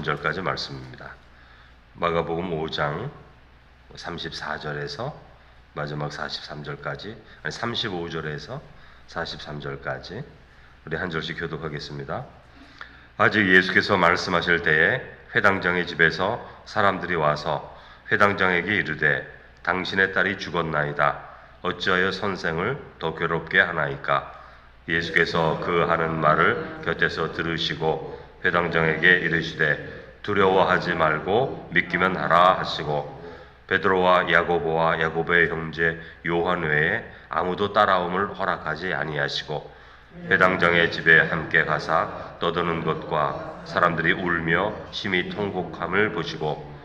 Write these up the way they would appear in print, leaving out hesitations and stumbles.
33절까지 말씀입니다. 마가복음 5장 34절에서 마지막 43절까지, 아니 35절에서 43절까지 우리 한 절씩 교독하겠습니다. 아직 예수께서 말씀하실 때에 회당장의 집에서 사람들이 와서 회당장에게 이르되 당신의 딸이 죽었나이다. 어찌하여 선생을 더 괴롭게 하나이까? 예수께서 그 하는 말을 곁에서 들으시고 회당장에게 이르시되 두려워하지 말고 믿기만 하라 하시고 베드로와 야고보와 야고보의 형제 요한 외에 아무도 따라옴을 허락하지 아니하시고 회당장의 집에 함께 가사 떠드는 것과 사람들이 울며 심히 통곡함을 보시고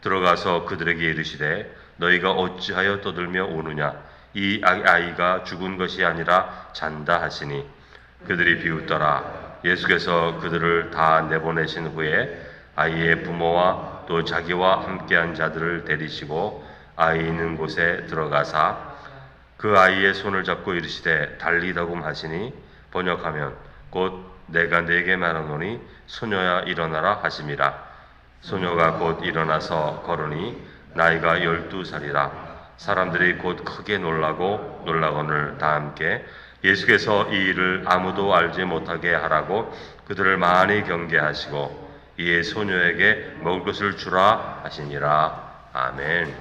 들어가서 그들에게 이르시되 너희가 어찌하여 떠들며 우느냐? 이 아이가 죽은 것이 아니라 잔다 하시니 그들이 비웃더라. 예수께서 그들을 다 내보내신 후에 아이의 부모와 또 자기와 함께한 자들을 데리시고 아이 있는 곳에 들어가사 그 아이의 손을 잡고 이르시되 달리다굼 하시니 번역하면 곧 내가 네게 말하노니 소녀야 일어나라 하심이라. 소녀가 곧 일어나서 걸으니 나이가 12살이라. 사람들이 곧 크게 놀라거늘 다 함께 예수께서 이 일을 아무도 알지 못하게 하라고 그들을 많이 경계하시고 이에 소녀에게 먹을 것을 주라 하시니라. 아멘.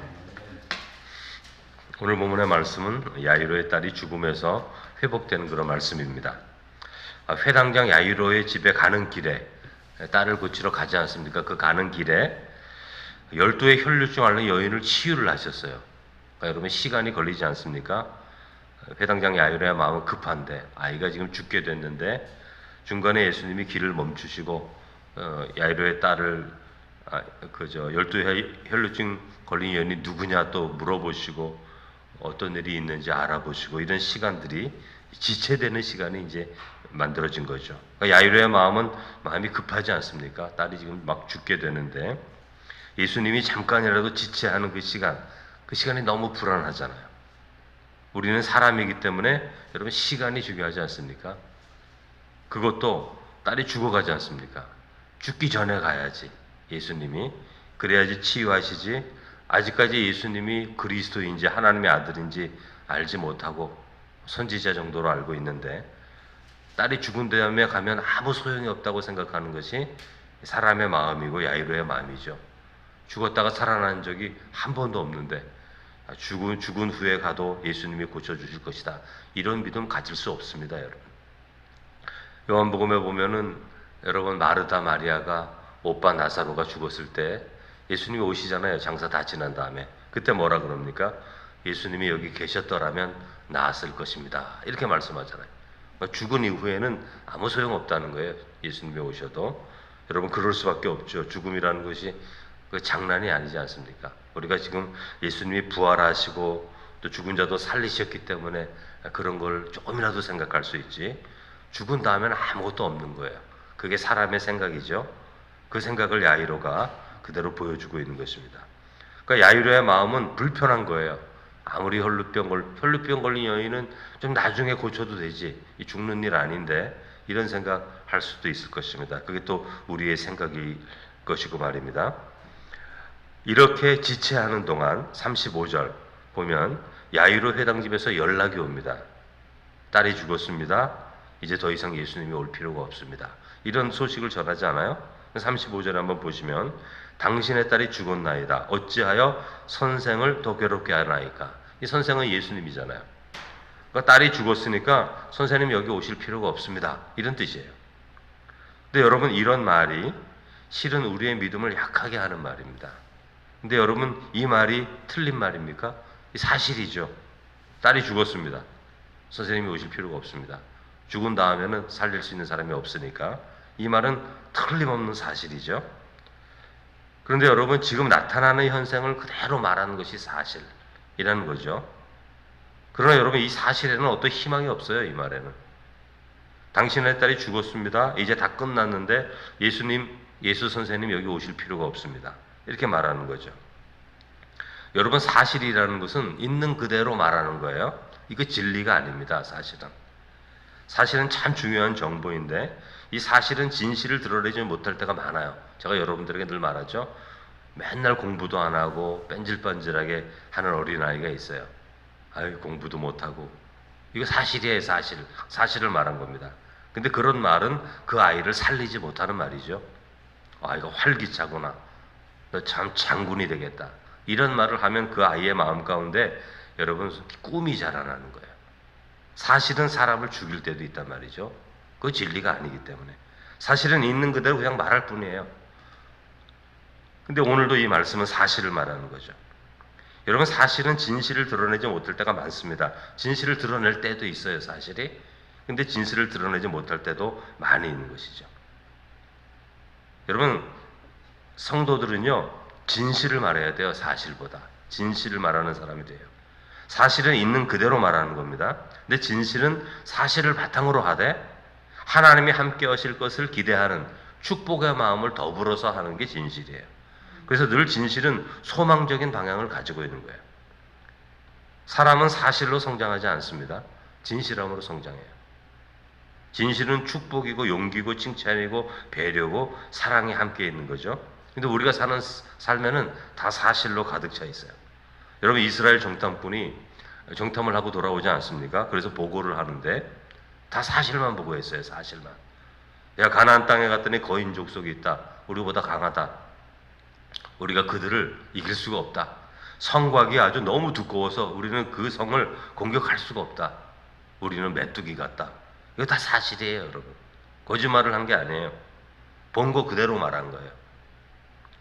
오늘 본문의 말씀은 야이로의 딸이 죽음에서 회복되는 그런 말씀입니다. 회당장 야이로의 집에 가는 길에 딸을 고치러 가지 않습니까? 그 가는 길에 12의 혈류증 앓는 여인을 치유를 하셨어요. 그러니까 여러분 시간이 걸리지 않습니까? 회당장 야이로의 마음은 급한데 아이가 지금 죽게 됐는데 중간에 예수님이 길을 멈추시고 야이로의 딸을 12의 혈류증 걸린 여인이 누구냐 또 물어보시고 어떤 일이 있는지 알아보시고 이런 시간들이 지체되는 시간이 이제 만들어진 거죠. 그러니까 야이로의 마음이 급하지 않습니까? 딸이 지금 막 죽게 되는데 예수님이 잠깐이라도 지체하는 그 시간이 너무 불안하잖아요. 우리는 사람이기 때문에 여러분 시간이 중요하지 않습니까? 그것도 딸이 죽어가지 않습니까? 죽기 전에 가야지 예수님이 그래야지 치유하시지. 아직까지 예수님이 그리스도인지 하나님의 아들인지 알지 못하고 선지자 정도로 알고 있는데 딸이 죽은 다음에 가면 아무 소용이 없다고 생각하는 것이 사람의 마음이고 야이로의 마음이죠. 죽었다가 살아난 적이 한 번도 없는데 죽은 후에 가도 예수님이 고쳐주실 것이다. 이런 믿음 가질 수 없습니다, 여러분. 요한복음에 보면은 여러분 마르다 마리아가 오빠 나사로가 죽었을 때 예수님이 오시잖아요. 장사 다 지난 다음에. 그때 뭐라 그럽니까? 예수님이 여기 계셨더라면 나았을 것입니다. 이렇게 말씀하잖아요. 그러니까 죽은 이후에는 아무 소용 없다는 거예요. 예수님이 오셔도. 여러분 그럴 수밖에 없죠. 죽음이라는 것이 장난이 아니지 않습니까? 우리가 지금 예수님이 부활하시고 또 죽은 자도 살리셨기 때문에 그런 걸 조금이라도 생각할 수 있지. 죽은 다음에는 아무것도 없는 거예요. 그게 사람의 생각이죠. 그 생각을 야이로가 그대로 보여주고 있는 것입니다. 그러니까 야이로의 마음은 불편한 거예요. 아무리 혈루병 걸린 여인은 좀 나중에 고쳐도 되지. 죽는 일 아닌데 이런 생각할 수도 있을 것입니다. 그게 또 우리의 생각일 것이고 말입니다. 이렇게 지체하는 동안 35절 보면 야이로 회당집에서 연락이 옵니다. 딸이 죽었습니다. 이제 더 이상 예수님이 올 필요가 없습니다. 이런 소식을 전하지 않아요? 35절에 한번 보시면 당신의 딸이 죽었나이다. 어찌하여 선생을 더 괴롭게 하나이까? 이 선생은 예수님이잖아요. 그러니까 딸이 죽었으니까 선생님이 여기 오실 필요가 없습니다. 이런 뜻이에요. 근데 여러분 이런 말이 실은 우리의 믿음을 약하게 하는 말입니다. 근데 여러분 이 말이 틀린 말입니까? 사실이죠. 딸이 죽었습니다. 선생님이 오실 필요가 없습니다. 죽은 다음에는 살릴 수 있는 사람이 없으니까 이 말은 틀림없는 사실이죠. 그런데 여러분 지금 나타나는 현상을 그대로 말하는 것이 사실이라는 거죠. 그러나 여러분 이 사실에는 어떤 희망이 없어요. 이 말에는. 당신의 딸이 죽었습니다. 이제 다 끝났는데 예수 선생님 여기 오실 필요가 없습니다. 이렇게 말하는 거죠. 여러분 사실이라는 것은 있는 그대로 말하는 거예요. 이거 진리가 아닙니다. 사실은 참 중요한 정보인데 이 사실은 진실을 드러내지 못할 때가 많아요. 제가 여러분들에게 늘 말하죠. 맨날 공부도 안 하고 뺀질뺀질하게 하는 어린아이가 있어요. 아유, 공부도 못하고. 이거 사실이에요, 사실. 사실을 말한 겁니다. 근데 그런 말은 그 아이를 살리지 못하는 말이죠. 아이가 활기차구나. 너 참 장군이 되겠다. 이런 말을 하면 그 아이의 마음 가운데 여러분 꿈이 자라나는 거예요. 사실은 사람을 죽일 때도 있단 말이죠. 그 진리가 아니기 때문에. 사실은 있는 그대로 그냥 말할 뿐이에요. 근데 오늘도 이 말씀은 사실을 말하는 거죠. 여러분, 사실은 진실을 드러내지 못할 때가 많습니다. 진실을 드러낼 때도 있어요, 사실이. 근데 진실을 드러내지 못할 때도 많이 있는 것이죠. 여러분, 성도들은요, 진실을 말해야 돼요, 사실보다. 진실을 말하는 사람이 돼요. 사실은 있는 그대로 말하는 겁니다. 근데 진실은 사실을 바탕으로 하되 하나님이 함께 하실 것을 기대하는 축복의 마음을 더불어서 하는 게 진실이에요. 그래서 늘 진실은 소망적인 방향을 가지고 있는 거예요. 사람은 사실로 성장하지 않습니다. 진실함으로 성장해요. 진실은 축복이고 용기고 칭찬이고 배려고 사랑이 함께 있는 거죠. 근데 우리가 사는 삶에는 다 사실로 가득 차 있어요. 여러분, 이스라엘 정탐꾼이 정탐을 하고 돌아오지 않습니까? 그래서 보고를 하는데 다 사실만 보고했어요. 사실만. 야, 가나안 땅에 갔더니 거인 족속이 있다. 우리보다 강하다. 우리가 그들을 이길 수가 없다. 성곽이 아주 너무 두꺼워서 우리는 그 성을 공격할 수가 없다. 우리는 메뚜기 같다. 이거 다 사실이에요, 여러분. 거짓말을 한 게 아니에요. 본 거 그대로 말한 거예요.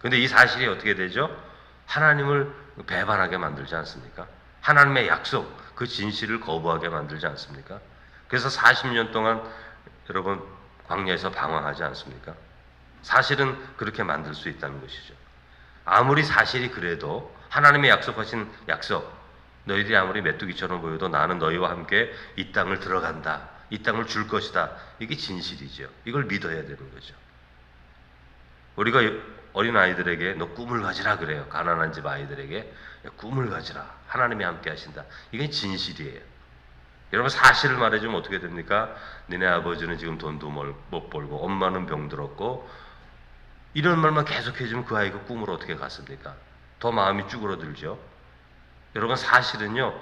근데 이 사실이 어떻게 되죠? 하나님을 배반하게 만들지 않습니까? 하나님의 약속, 그 진실을 거부하게 만들지 않습니까? 그래서 40년 동안 여러분 광야에서 방황하지 않습니까? 사실은 그렇게 만들 수 있다는 것이죠. 아무리 사실이 그래도 하나님의 약속하신 약속, 너희들이 아무리 메뚜기처럼 보여도 나는 너희와 함께 이 땅을 들어간다. 이 땅을 줄 것이다. 이게 진실이죠. 이걸 믿어야 되는 거죠. 우리가 어린 아이들에게 너 꿈을 가지라 그래요. 가난한 집 아이들에게 꿈을 가지라. 하나님이 함께 하신다. 이게 진실이에요. 여러분, 사실을 말해주면 어떻게 됩니까? 니네 아버지는 지금 돈도 못 벌고 엄마는 병들었고 이런 말만 계속해주면 그 아이가 꿈을 어떻게 갔습니까? 더 마음이 쭈그러들죠. 여러분, 사실은요,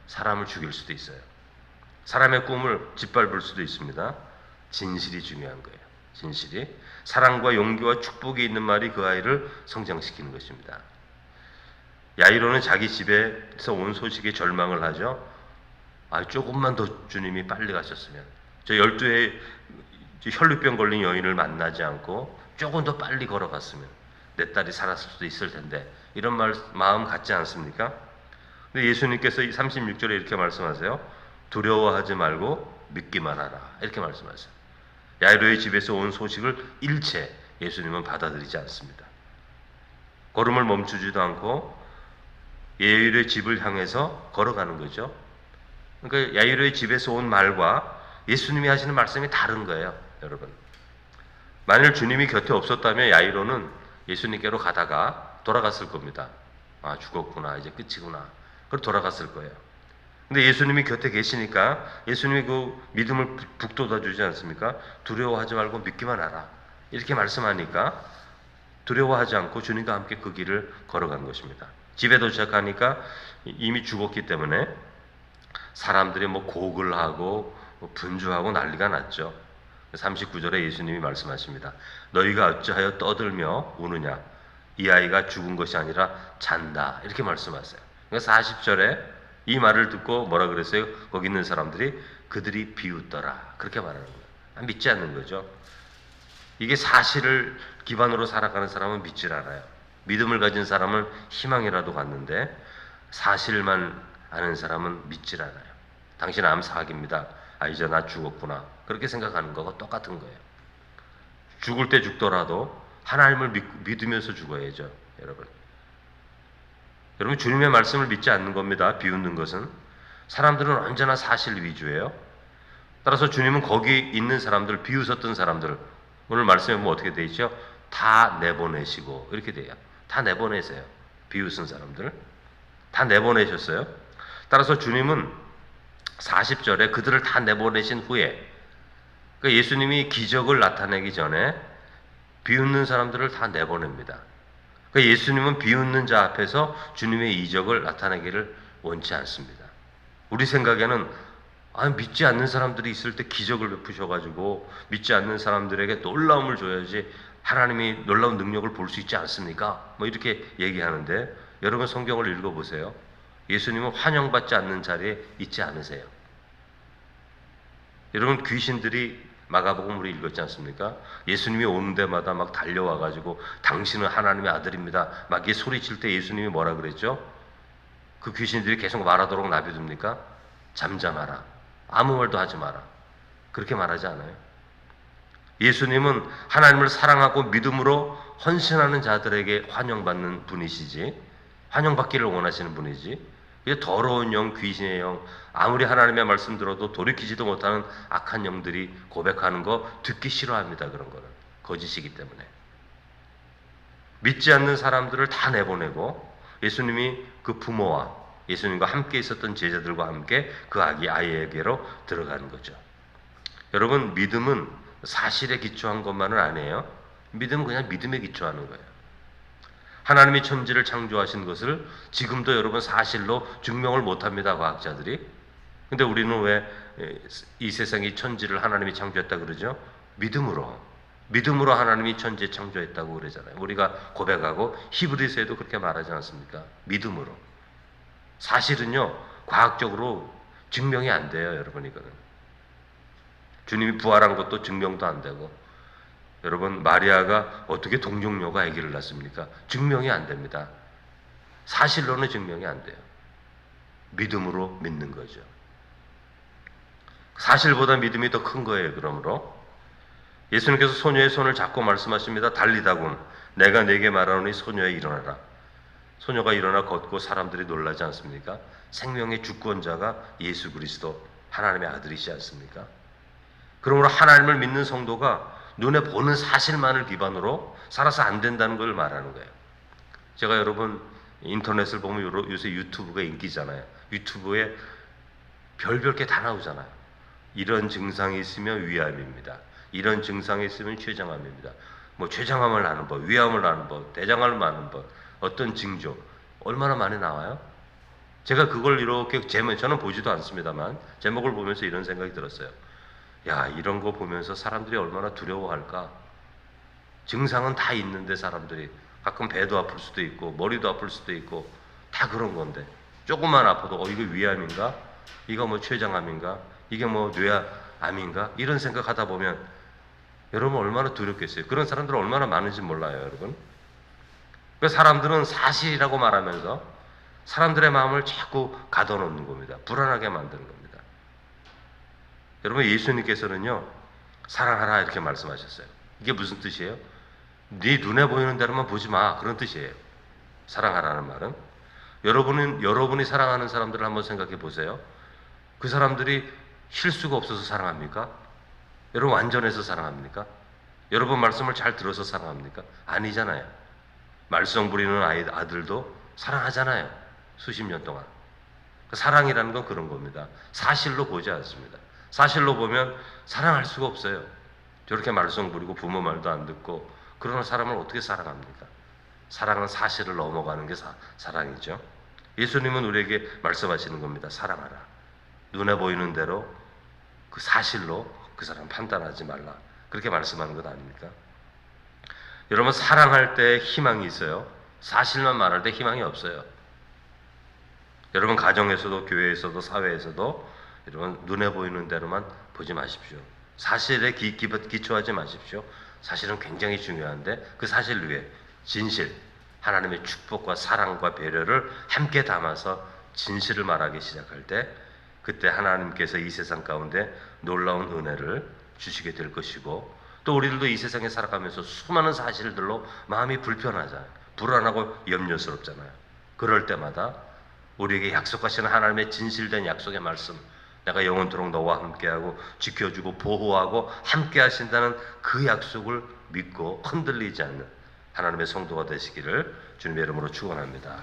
사람을 죽일 수도 있어요. 사람의 꿈을 짓밟을 수도 있습니다. 진실이 중요한 거예요. 진실이. 사랑과 용기와 축복이 있는 말이 그 아이를 성장시키는 것입니다. 야이로는 자기 집에서 온 소식에 절망을 하죠. 조금만 더 주님이 빨리 가셨으면. 저 12회 혈루병 걸린 여인을 만나지 않고 조금 더 빨리 걸어갔으면 내 딸이 살았을 수도 있을 텐데, 이런 마음 갖지 않습니까? 근데 예수님께서 36절에 이렇게 말씀하세요. 두려워하지 말고 믿기만 하라. 이렇게 말씀하세요. 야이로의 집에서 온 소식을 일체 예수님은 받아들이지 않습니다. 걸음을 멈추지도 않고 야이로의 집을 향해서 걸어가는 거죠. 그러니까 야이로의 집에서 온 말과 예수님이 하시는 말씀이 다른 거예요, 여러분. 만일 주님이 곁에 없었다면 야이로는 예수님께로 가다가 돌아갔을 겁니다. 죽었구나, 이제 끝이구나. 그럼 돌아갔을 거예요. 근데 예수님이 곁에 계시니까 예수님이 그 믿음을 북돋아 주지 않습니까? 두려워하지 말고 믿기만 하라. 이렇게 말씀하니까 두려워하지 않고 주님과 함께 그 길을 걸어간 것입니다. 집에 도착하니까 이미 죽었기 때문에 사람들이 곡을 하고 분주하고 난리가 났죠. 39절에 예수님이 말씀하십니다. 너희가 어찌하여 떠들며 우느냐? 이 아이가 죽은 것이 아니라 잔다. 이렇게 말씀하세요. 그러니까 40절에 이 말을 듣고 뭐라 그랬어요? 거기 있는 사람들이 그들이 비웃더라. 그렇게 말하는 거예요. 믿지 않는 거죠. 이게 사실을 기반으로 살아가는 사람은 믿질 않아요. 믿음을 가진 사람은 희망이라도 갖는데 사실만 아는 사람은 믿질 않아요. 당신 암사학입니다. 이제 나 죽었구나. 그렇게 생각하는 거가 똑같은 거예요. 죽을 때 죽더라도 하나님을 믿으면서 죽어야죠, 여러분. 여러분, 주님의 말씀을 믿지 않는 겁니다. 비웃는 것은. 사람들은 언제나 사실 위주예요. 따라서 주님은 거기 있는 사람들, 비웃었던 사람들, 오늘 말씀에 보면 어떻게 되어 있죠? 다 내보내시고 이렇게 돼요. 다 내보내세요. 비웃은 사람들 다 내보내셨어요. 따라서 주님은 40절에 그들을 다 내보내신 후에 그러니까 예수님이 기적을 나타내기 전에 비웃는 사람들을 다 내보냅니다. 그러니까 예수님은 비웃는 자 앞에서 주님의 이적을 나타내기를 원치 않습니다. 우리 생각에는 믿지 않는 사람들이 있을 때 기적을 베푸셔가지고 믿지 않는 사람들에게 놀라움을 줘야지 하나님이 놀라운 능력을 볼 수 있지 않습니까? 뭐 이렇게 얘기하는데 여러분 성경을 읽어보세요. 예수님은 환영받지 않는 자리에 있지 않으세요. 여러분 귀신들이 마가복음으로 읽었지 않습니까? 예수님이 오는 데마다 막 달려와가지고 당신은 하나님의 아들입니다. 막 이 소리칠 때 예수님이 뭐라 그랬죠? 그 귀신들이 계속 말하도록 놔둬둡니까? 잠잠하라. 아무 말도 하지 마라. 그렇게 말하지 않아요. 예수님은 하나님을 사랑하고 믿음으로 헌신하는 자들에게 환영받는 분이시지, 환영받기를 원하시는 분이지, 더러운 영, 귀신의 영, 아무리 하나님의 말씀 들어도 돌이키지도 못하는 악한 영들이 고백하는 거 듣기 싫어합니다. 그런 거는 거짓이기 때문에. 믿지 않는 사람들을 다 내보내고 예수님이 그 부모와 예수님과 함께 있었던 제자들과 함께 그 아이에게로 들어가는 거죠. 여러분, 믿음은 사실에 기초한 것만은 아니에요. 믿음은 그냥 믿음에 기초하는 거예요. 하나님이 천지를 창조하신 것을 지금도 여러분 사실로 증명을 못합니다. 과학자들이. 근데 우리는 왜 이 세상이 천지를 하나님이 창조했다 그러죠? 믿음으로 하나님이 천지 창조했다고 그러잖아요. 우리가 고백하고 히브리서에도 그렇게 말하지 않습니까? 믿음으로. 사실은요, 과학적으로 증명이 안 돼요. 여러분, 이거는 주님이 부활한 것도 증명도 안 되고, 여러분 마리아가 어떻게 동정녀가 아기를 낳습니까? 증명이 안 됩니다. 사실로는 증명이 안 돼요. 믿음으로 믿는 거죠. 사실보다 믿음이 더 큰 거예요. 그러므로 예수님께서 소녀의 손을 잡고 말씀하십니다. 달리다군 내가 네게 말하노니 소녀야 일어나라. 소녀가 일어나 걷고 사람들이 놀라지 않습니까? 생명의 주권자가 예수 그리스도 하나님의 아들이시지 않습니까? 그러므로 하나님을 믿는 성도가 눈에 보는 사실만을 기반으로 살아서 안 된다는 걸 말하는 거예요. 제가 여러분 인터넷을 보면 요새 유튜브가 인기잖아요. 유튜브에 별별 게 다 나오잖아요. 이런 증상이 있으면 위암입니다. 이런 증상이 있으면 췌장암입니다. 뭐 췌장암을 하는 법, 위암을 하는 법, 대장암을 하는 법, 어떤 징조 얼마나 많이 나와요? 제가 그걸 이렇게 저는 보지도 않습니다만 제목을 보면서 이런 생각이 들었어요. 야, 이런 거 보면서 사람들이 얼마나 두려워할까? 증상은 다 있는데 사람들이 가끔 배도 아플 수도 있고 머리도 아플 수도 있고 다 그런 건데 조금만 아파도 이거 위암인가? 이거 뭐 췌장암인가? 이게 뭐 뇌암인가? 이런 생각하다 보면 여러분 얼마나 두렵겠어요. 그런 사람들은 얼마나 많은지 몰라요. 여러분. 그 사람들은 사실이라고 말하면서 사람들의 마음을 자꾸 가둬놓는 겁니다. 불안하게 만드는 겁니다. 여러분, 예수님께서는요 사랑하라 이렇게 말씀하셨어요. 이게 무슨 뜻이에요? 네 눈에 보이는 대로만 보지 마, 그런 뜻이에요. 사랑하라는 말은. 여러분이 사랑하는 사람들을 한번 생각해 보세요. 그 사람들이 실수가 없어서 사랑합니까? 여러분 완전해서 사랑합니까? 여러분 말씀을 잘 들어서 사랑합니까? 아니잖아요. 말썽 부리는 아들도 사랑하잖아요. 수십 년 동안. 사랑이라는 건 그런 겁니다. 사실로 보지 않습니다. 사실로 보면 사랑할 수가 없어요. 저렇게 말썽 부리고 부모 말도 안 듣고 그런 사람을 어떻게 사랑합니까? 사랑은 사실을 넘어가는 게 사랑이죠. 예수님은 우리에게 말씀하시는 겁니다. 사랑하라. 눈에 보이는 대로 그 사실로 그 사람 판단하지 말라. 그렇게 말씀하는 것 아닙니까? 여러분 사랑할 때 희망이 있어요. 사실만 말할 때 희망이 없어요. 여러분 가정에서도 교회에서도 사회에서도 여러분 눈에 보이는 대로만 보지 마십시오. 사실에 기초하지 마십시오. 사실은 굉장히 중요한데 그 사실 위에 진실, 하나님의 축복과 사랑과 배려를 함께 담아서 진실을 말하기 시작할 때 그때 하나님께서 이 세상 가운데 놀라운 은혜를 주시게 될 것이고 또 우리들도 이 세상에 살아가면서 수많은 사실들로 마음이 불편하잖아요. 불안하고 염려스럽잖아요. 그럴 때마다 우리에게 약속하시는 하나님의 진실된 약속의 말씀, 내가 영원토록 너와 함께하고 지켜주고 보호하고 함께 하신다는 그 약속을 믿고 흔들리지 않는 하나님의 성도가 되시기를 주님의 이름으로 축원합니다.